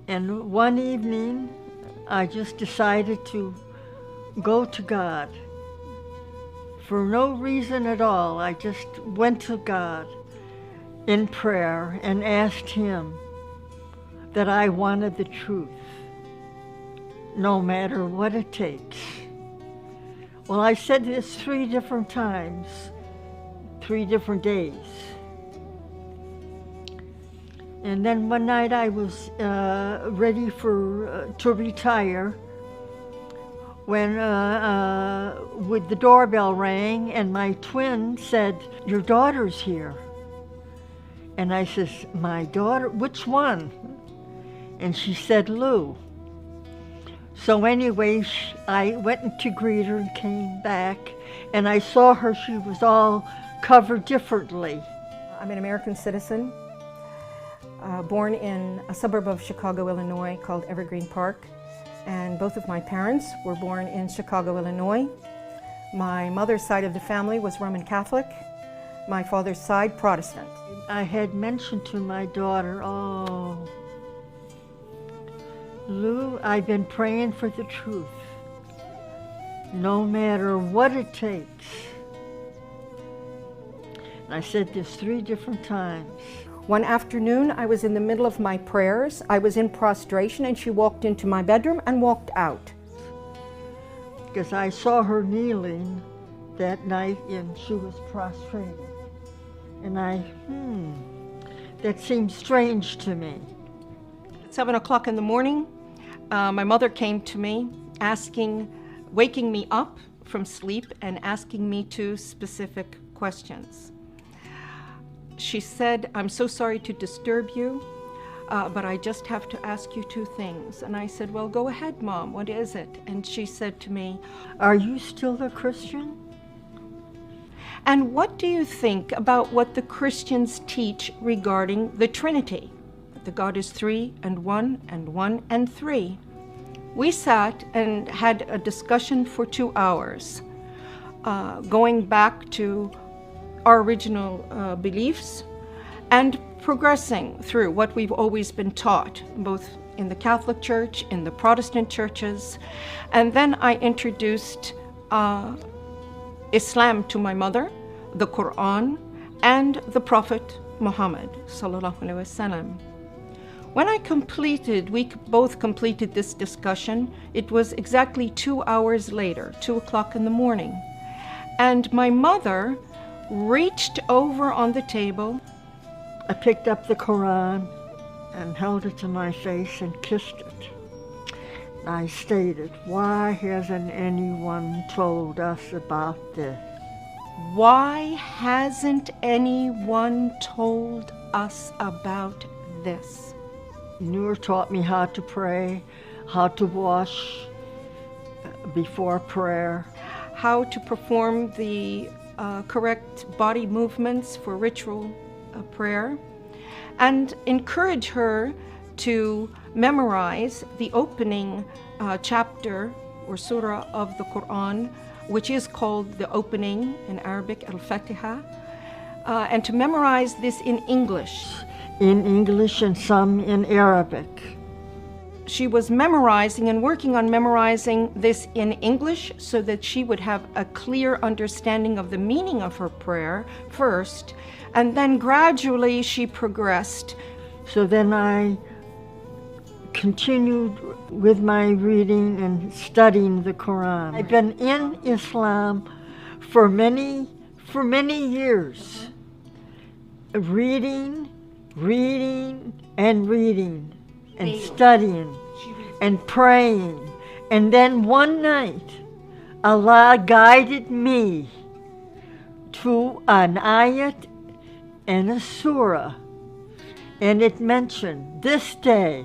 And one evening, I just decided to go to God. For no reason at all, I just went to God in prayer and asked Him that I wanted the truth, no matter what it takes. Well, I said this 3 different times, 3 different days. And then one night I was ready to retire when with the doorbell rang and my twin said, "Your daughter's here." And I says, "My daughter? Which one?" And she said, "Lou." So anyway, I went to greet her and came back, and I saw her, she was all covered differently. I'm an American citizen, born in a suburb of Chicago, Illinois called Evergreen Park. And both of my parents were born in Chicago, Illinois. My mother's side of the family was Roman Catholic, my father's side Protestant. I had mentioned to my daughter, "Oh, Lou, I've been praying for the truth, no matter what it takes." And I said this 3 different times. One afternoon, I was in the middle of my prayers. I was in prostration, and she walked into my bedroom and walked out. Because I saw her kneeling that night, and she was prostrated. And that seemed strange to me. At 7 o'clock in the morning, my mother came to me, waking me up from sleep and asking me 2 specific questions. She said, "I'm so sorry to disturb you, but I just have to ask you 2 things." And I said, "Well, go ahead, Mom, what is it?" And she said to me, "Are you still a Christian? And what do you think about what the Christians teach regarding the Trinity? That God is 3 and 1 and 1 and 3. We sat and had a discussion for 2 hours, going back to our original beliefs and progressing through what we've always been taught, both in the Catholic Church, in the Protestant churches. And then I introduced Islam to my mother, the Quran, and the Prophet Muhammad sallallahu alaihi wasallam. When we both completed this discussion, it was exactly 2 hours later, 2 o'clock in the morning. And my mother reached over on the table. I picked up the Quran and held it to my face and kissed it. I stated, "Why hasn't anyone told us about this? Why hasn't anyone told us about this?" Noor taught me how to pray, how to wash before prayer, how to perform the correct body movements for ritual prayer, and encourage her to memorize the opening chapter or surah of the Quran, which is called the opening in Arabic, Al-Fatiha, and to memorize this in English. In English and some in Arabic. She was memorizing and working on memorizing this in English so that she would have a clear understanding of the meaning of her prayer first, and then gradually she progressed. So then I continued with my reading and studying the Quran. I've been in Islam for many years, reading and studying and praying. And then one night, Allah guided me to an ayat and a surah, and it mentioned this day.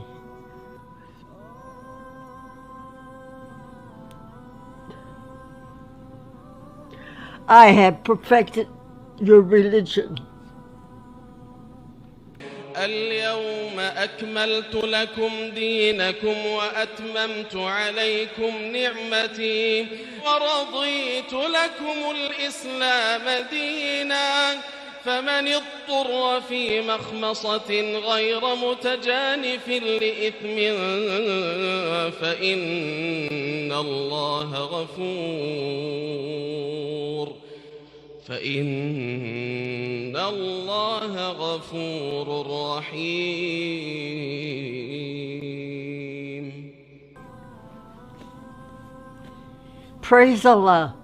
I have perfected your religion. اليوم أكملت لكم دينكم وأتممت عليكم نعمتي ورضيت لكم الإسلام دينا فمن اضطر في مخمصة غير متجانف لإثم فإن الله غفور رحيم. Praise Allah.